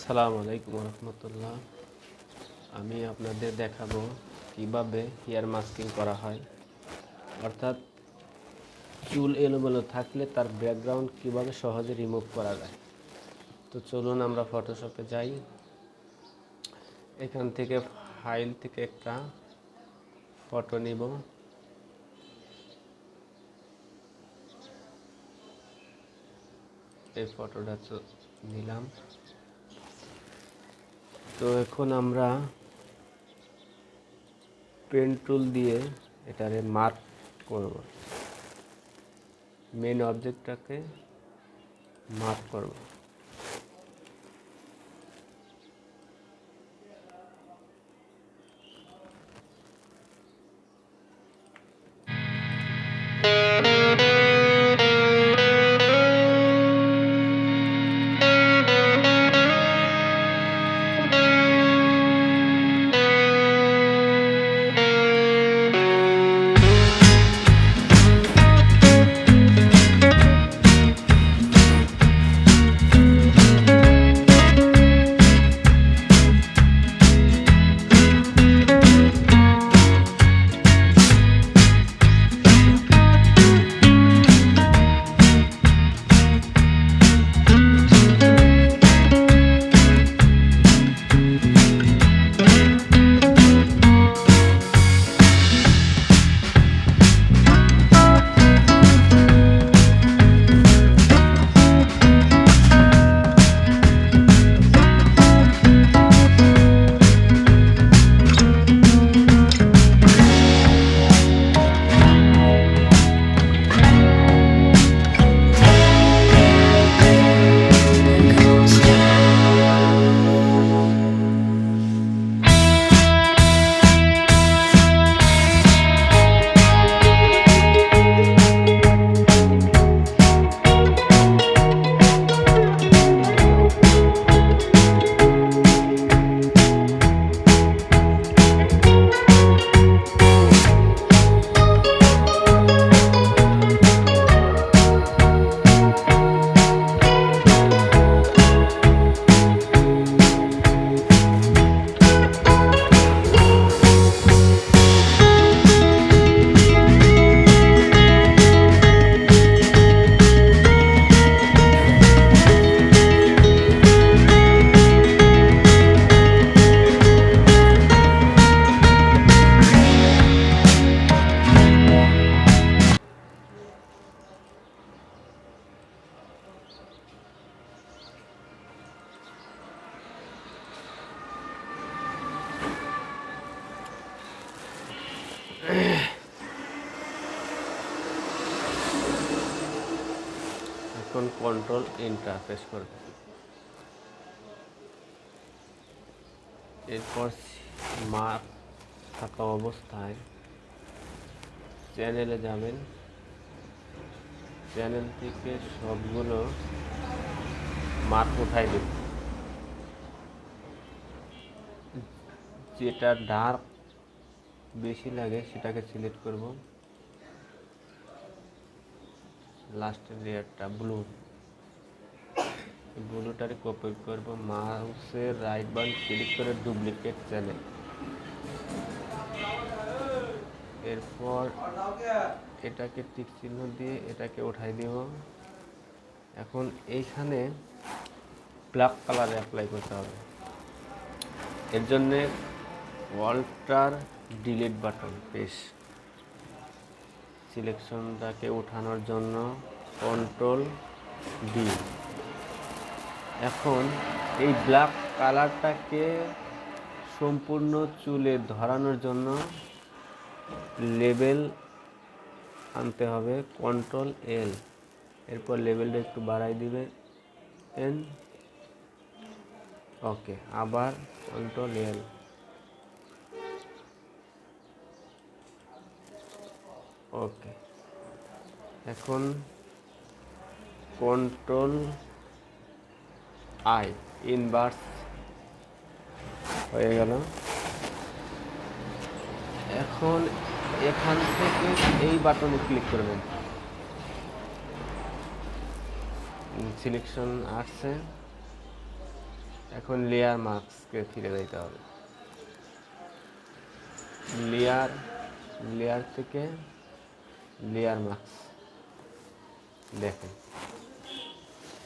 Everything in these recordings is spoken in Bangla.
আসসালামু আলাইকুম রহমতুল্লাহ। আমি আপনাদের দেখাবো কিভাবে হেয়ার মাস্কিং করা হয়, অর্থাৎ চুল এলোমেলো থাকলে তার ব্যাকগ্রাউন্ড কিভাবে সহজে রিমুভ করা যায়। তো চলুন আমরা ফটোশপে যাই। এখান থেকে ফাইল থেকে একটা ফটো নিব। এই ফটোটা নিলাম। তো এখন আমরা পেন টুল দিয়ে এটারে মার্ক করব, মেন অবজেক্টটাকে মার্ক করব। এখন কন্ট্রোল এন্টার প্রেস করবেন। এরপর মার্ক থাকা অবস্থায় চ্যানেলে যাবেন। চ্যানেল থেকে সবগুলো মার্ক উঠাই দেবেন। যেটা ডার্ক বেশি লাগে সেটাকে সিলেক্ট করব। লাস্টের লেয়ারটা ব্লুটারে কপি করব। মাউসের রাইট বাটন ক্লিক করে ডুপ্লিকেট চ্যানেল। এরপর এটাকে টিক চিহ্ন দিয়ে এটাকে উঠাই দেব। এখন এইখানে ব্ল্যাক কালার অ্যাপ্লাই করতে হবে। এর জন্যে অল্টার ডিলিট বাটন প্রেস। সিলেকশনটাকে উঠানোর জন্য কন্ট্রোল ডি। এখন এই ব্ল্যাক কালারটাকে সম্পূর্ণ চুলে ধরানোর জন্য লেবেল আনতে হবে, কন্ট্রোল এল। এরপর লেবেলটা একটু বাড়াই দিবেন। ওকে, আবার কন্ট্রোল এল। ওকে, এখন কন্ট্রোল আই, ইনভার্স হয়ে গেল। এখন এখান থেকে এই বাটনে ক্লিক করবেন। সিলেকশন আসছে। এখন লেয়ার মাস্কে ফিরে যেতে হবে। লেয়ার লেয়ার থেকে লেয়ার মাস্ক, দেখেন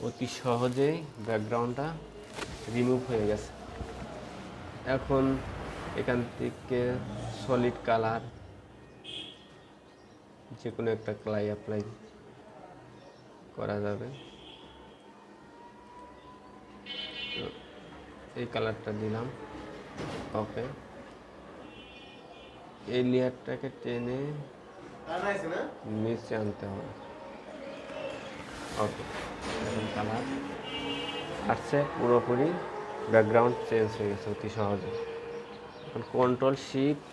অতি সহজেই ব্যাকগ্রাউন্ডটা রিমুভ হয়ে গেছে। এখন এখান থেকে সলিড কালার যে কোনো একটা কালার অ্যাপ্লাই করা যাবে। তো এই কালারটা দিলাম, ওকে। এই লেয়ারটাকে টেনে নিচে আনতে হবে, ওকে। এখন কালার আসছে, পুরোপুরি ব্যাকগ্রাউন্ড চেঞ্জ হয়ে গেছে অতি সহজে। এখন কন্ট্রোল শিফট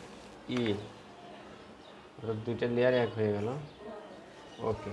ই, দুইটা লেয়ার এক হয়ে গেল, ওকে।